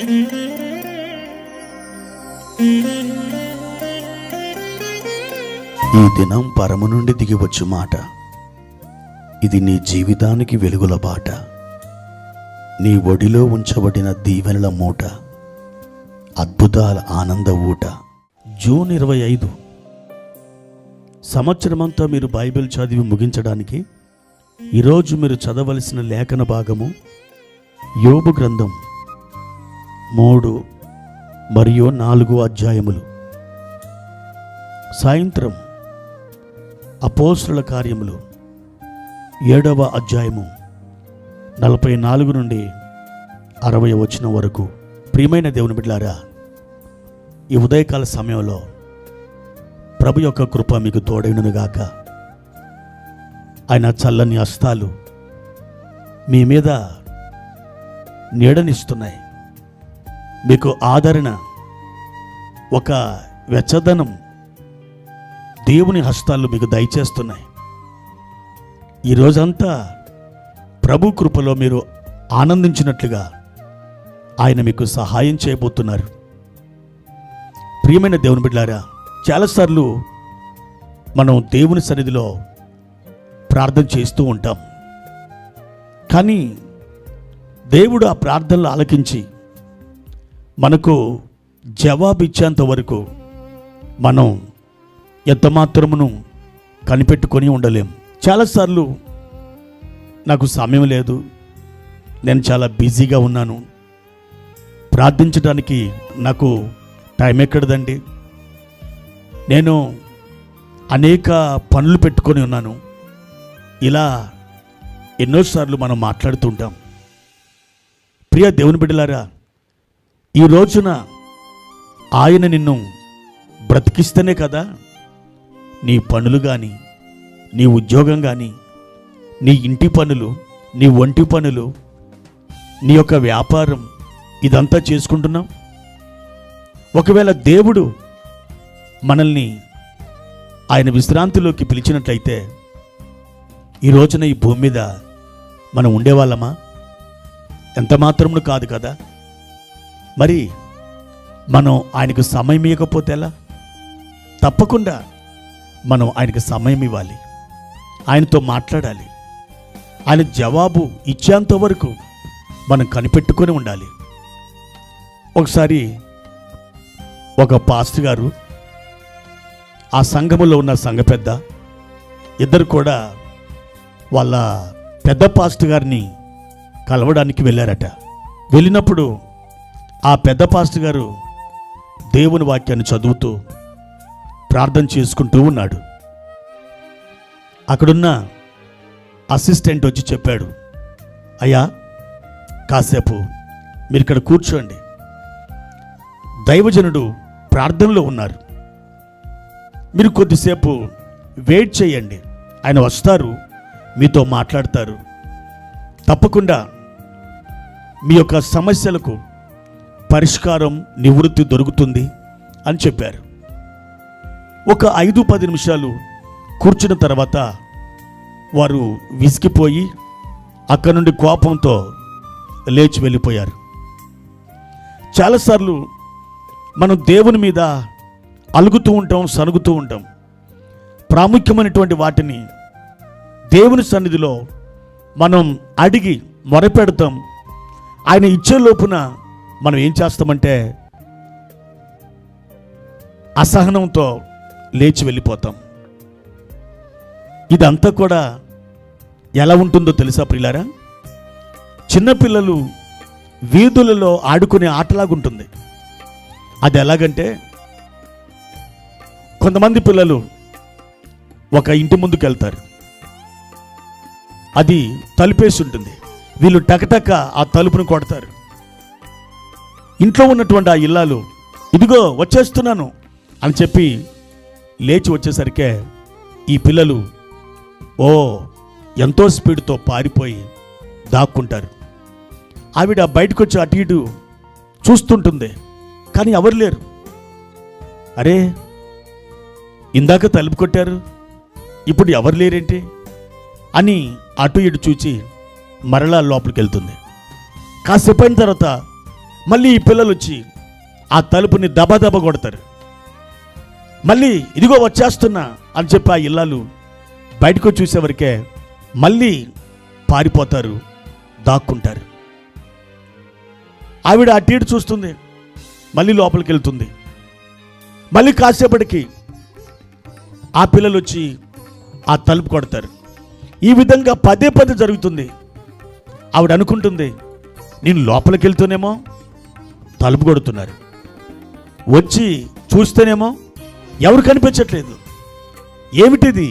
ఈ దినం పరము నుండి దిగివచ్చు మాట, ఇది నీ జీవితానికి వెలుగుల బాట, నీ ఒడిలో ఉంచబడిన దీవెనల మూట, అద్భుతాల ఆనంద ఊట. జూన్ 25. సంవత్సరమంతా మీరు బైబిల్ చదివి ముగించడానికి ఈరోజు మీరు చదవలసిన లేఖన భాగము యోబు గ్రంథం 3 మరియు 4 అధ్యాయములు. సాయంత్రం అపోస్తుల కార్యములు 7వ అధ్యాయము 44 నుండి 60 వచనం వరకు. ప్రియమైన దేవుని బిడ్డలారా, ఈ ఉదయకాల సమయంలో ప్రభు యొక్క కృప మీకు తోడైనగాక. ఆయన చల్లని హస్తాలు మీ మీద నీడనిస్తున్నాయి. మీకు ఆదరణ, ఒక వెచ్చదనం దేవుని హస్తాలు మీకు దయచేస్తున్నాయి. ఈరోజంతా ప్రభు కృపలో మీరు ఆనందించినట్లుగా ఆయన మీకు సహాయం చేయబోతున్నారు. ప్రియమైన దేవుని బిడ్డలారా, చాలాసార్లు మనం దేవుని సన్నిధిలో ప్రార్థన చేస్తూ ఉంటాం. కానీ దేవుడు ఆ ప్రార్థనలు ఆలకించి మనకు జవాబు ఇచ్చేంత వరకు మనం ఎంతమాత్రమును కనిపెట్టుకొని ఉండలేం. చాలాసార్లు నాకు సమయం లేదు, నేను చాలా బిజీగా ఉన్నాను, ప్రార్థించడానికి నాకు టైం ఎక్కడదండి, నేను అనేక పనులు పెట్టుకొని ఉన్నాను, ఇలా ఎన్నోసార్లు మనం మాట్లాడుతుంటాం. ప్రియ దేవుని బిడ్డలారా, ఈ రోజున ఆయన నిన్ను బ్రతికిస్తేనే కదా నీ పనులు కానీ, నీ ఉద్యోగం కానీ, నీ ఇంటి పనులు, నీ ఒంటి పనులు, నీ యొక్క వ్యాపారం, ఇదంతా చేసుకుంటున్నాం. ఒకవేళ దేవుడు మనల్ని ఆయన విశ్రాంతిలోకి పిలిచినట్లయితే ఈ రోజున ఈ భూమి మీద మనం ఉండేవాళ్ళమా? ఎంత మాత్రమును కాదు కదా. మరి మనం ఆయనకు సమయం ఇవ్వకపోతే ఎలా? తప్పకుండా మనం ఆయనకు సమయం ఇవ్వాలి, ఆయనతో మాట్లాడాలి. ఆయన జవాబు ఇచ్చేంత వరకు మనం కనిపెట్టుకొని ఉండాలి. ఒకసారి ఒక పాస్టర్ గారు, ఆ సంఘములో ఉన్న సంఘ పెద్ద, ఇద్దరు కూడా వాళ్ళ పెద్ద పాస్టర్ గారిని కలవడానికి వెళ్ళారట. వెళ్ళినప్పుడు ఆ పెద్ద పాస్టర్ గారు దేవుని వాక్యాన్ని చదువుతూ ప్రార్థన చేసుకుంటూ ఉన్నాడు. అక్కడున్న అసిస్టెంట్ వచ్చి చెప్పాడు, అయ్యా కాసేపు మీరు ఇక్కడ కూర్చోండి, దైవజనుడు ప్రార్థనలో ఉన్నారు, మీరు కొద్దిసేపు వెయిట్ చేయండి, ఆయన వస్తారు, మీతో మాట్లాడతారు, తప్పకుండా మీ యొక్క సమస్యలకు పరిష్కారం, నివృత్తి దొరుకుతుంది అని చెప్పారు. ఒక 5-10 నిమిషాలు కూర్చున్న తర్వాత వారు విసిగిపోయి అక్కడి నుండి కోపంతో లేచి వెళ్ళిపోయారు. చాలాసార్లు మనం దేవుని మీద అలుగుతూ ఉంటాం, సనుగుతూ ఉంటాం. ప్రాముఖ్యమైనటువంటి వాటిని దేవుని సన్నిధిలో మనం అడిగి మొరపెడతాం. ఆయన ఇచ్చే లోపున మనం ఏం చేస్తామంటే అసహనంతో లేచి వెళ్ళిపోతాం. ఇదంతా కూడా ఎలా ఉంటుందో తెలుసా ప్రియులారా? చిన్నపిల్లలు వీధులలో ఆడుకునే ఆటలాగుంటుంది. అది ఎలాగంటే, కొంతమంది పిల్లలు ఒక ఇంటి ముందుకు వెళ్తారు, అది తలుపేసి ఉంటుంది, వీళ్ళు టకటక ఆ తలుపును కొడతారు. ఇంట్లో ఉన్నటువంటి ఆ ఇల్లాలు ఇదిగో వచ్చేస్తున్నాను అని చెప్పి లేచి వచ్చేసరికే ఈ పిల్లలు ఎంతో స్పీడ్తో పారిపోయి దాక్కుంటారు. ఆవిడ బయటకు వచ్చి అటు ఇటు చూస్తుంటుంది, కానీ ఎవరు లేరు. అరే, ఇందాక తలుపు కొట్టారు, ఇప్పుడు ఎవరు లేరేంటి అని అటు ఇటు చూచి మరలా లోపలికి వెళ్తుంది. కాసేపు అయిన తర్వాత మళ్ళీ ఈ పిల్లలు వచ్చి ఆ తలుపుని దబదబ కొడతారు. మళ్ళీ ఇదిగో వచ్చేస్తున్నా అని చెప్పి ఆ ఇల్లాలు బయటకు చూసేవరకే మళ్ళీ పారిపోతారు, దాక్కుంటారు. ఆవిడ అటు ఇటు చూస్తుంది, మళ్ళీ లోపలికి వెళ్తుంది. మళ్ళీ కాసేపటికి ఆ పిల్లలు వచ్చి ఆ తలుపు కొడతారు. ఈ విధంగా పదే పదే జరుగుతుంది. ఆవిడ అనుకుంటుంది, నేను లోపలికి వెళ్తూనేమో తలుపు కొడుతున్నారు, వచ్చి చూస్తేనేమో ఎవరు కనిపించట్లేదు, ఏమిటిది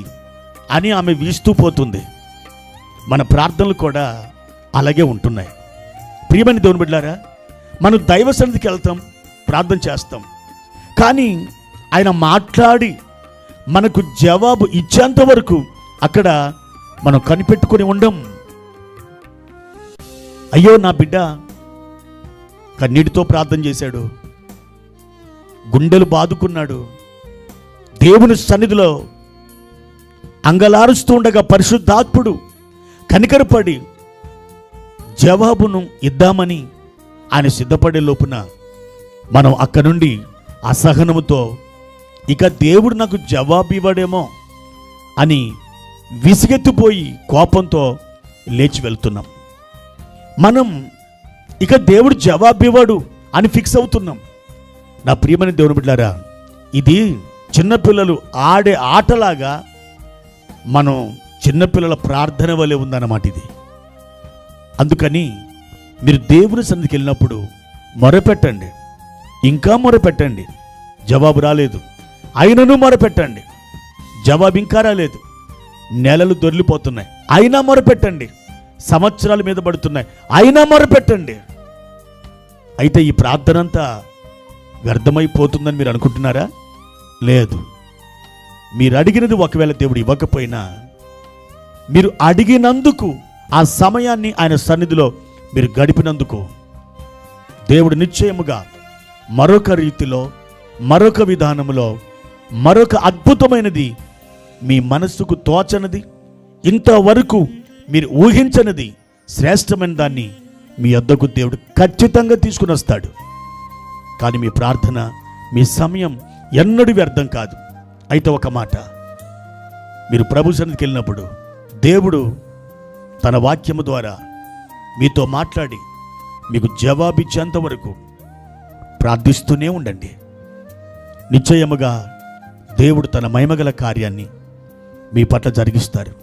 అని ఆమె వీస్తూ పోతుంది. మన ప్రార్థనలు కూడా అలాగే ఉంటున్నాయి. ప్రియమైన దేవుని బిడ్డలారా, మనం దైవ సన్నిధికి వెళ్తాం, ప్రార్థన చేస్తాం, కానీ ఆయన మాట్లాడి మనకు జవాబు ఇచ్చేంత వరకు అక్కడ మనం కనిపెట్టుకొని ఉండం. అయ్యో నా బిడ్డ కన్నీటితో ప్రార్థన చేశాడు, గుండెలు బాదుకున్నాడు, దేవుని సన్నిధిలో అంగలారుస్తూ ఉండగా పరిశుద్ధాత్ముడు కనికరపడి జవాబును ఇద్దామని ఆయన సిద్ధపడే లోపున మనం అక్కడి నుండి అసహనముతో ఇక దేవుడు నాకు జవాబు ఇవ్వడేమో అని విసిగెత్తిపోయి కోపంతో లేచి వెళ్తున్నాం. మనం ఇక దేవుడు జవాబు ఇవ్వడు అని ఫిక్స్ అవుతున్నాం. నా ప్రియమైన దేవుని బిడ్డలారా, ఇది చిన్నపిల్లలు ఆడే ఆటలాగా మనం చిన్నపిల్లల ప్రార్థన వలె ఉందన్నమాట ఇది. అందుకని మీరు దేవుని సన్నిధికి వెళ్ళినప్పుడు మొరపెట్టండి, ఇంకా మొరపెట్టండి. జవాబు రాలేదు, అయినను మొరపెట్టండి. జవాబు ఇంకా రాలేదు, నెలలు దొర్లిపోతున్నాయి, అయినా మొరపెట్టండి. సంవత్సరాల మీద పడుతున్నాయి, అయినా మొరపెట్టండి. అయితే ఈ ప్రార్థన అంతా వ్యర్థమైపోతుందని మీరు అనుకుంటున్నారా? లేదు. మీరు అడిగినది ఒకవేళ దేవుడు ఇవ్వకపోయినా, మీరు అడిగినందుకు ఆ సమయాన్ని ఆయన సన్నిధిలో మీరు గడిపినందుకు దేవుడు నిశ్చయముగా మరొక రీతిలో, మరొక విధానములో, మరొక అద్భుతమైనది, మీ మనస్సుకు తోచనది, ఇంతవరకు మీరు ఊహించనిది, శ్రేష్టమైన దాన్ని మీ వద్దకు దేవుడు ఖచ్చితంగా తీసుకుని వస్తాడు. కానీ మీ ప్రార్థన, మీ సమయం ఎన్నడూ వ్యర్థం కాదు. అయితే ఒక మాట, మీరు ప్రభు సన్నిధికి వెళ్ళినప్పుడు దేవుడు తన వాక్యము ద్వారా మీతో మాట్లాడి మీకు జవాబిచ్చేంత వరకు ప్రార్థిస్తూనే ఉండండి. నిశ్చయముగా దేవుడు తన మహిమగల కార్యాన్ని మీ పట్ల జరిగిస్తారు.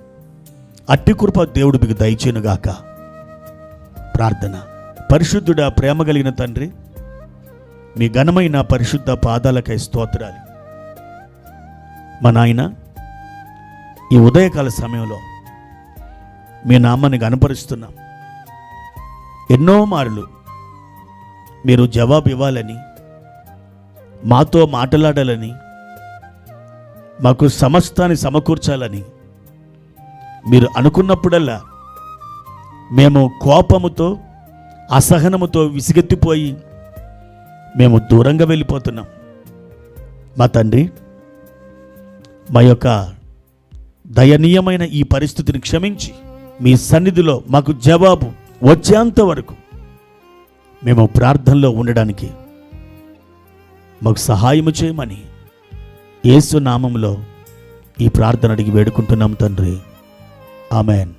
అట్టి కృప దేవుడు మీకు దయచేయునుగాక. ప్రార్థన. పరిశుద్ధుడా, ప్రేమ కలిగిన తండ్రి, మీ ఘనమైన పరిశుద్ధ పాదాలకై స్తోత్రాలు. మా నాయన, ఈ ఉదయకాల సమయంలో మీ నామాన్ని గణపరుస్తున్నాం. ఎన్నో మార్లు మీరు జవాబు ఇవ్వాలని, మాతో మాట్లాడాలని, మాకు సమస్తాన్ని సమకూర్చాలని మీరు అనుకున్నప్పుడల్లా మేము కోపముతో, అసహనముతో విసిగెత్తిపోయి మేము దూరంగా వెళ్ళిపోతున్నాం. మా తండ్రి, మా యొక్క దయనీయమైన ఈ పరిస్థితిని క్షమించి మీ సన్నిధిలో మాకు జవాబు వచ్చేంత వరకు మేము ప్రార్థనలో ఉండడానికి మాకు సహాయము చేయమని యేసు నామములో ఈ ప్రార్థన అడిగి వేడుకుంటున్నాం తండ్రి. ఆమెన్.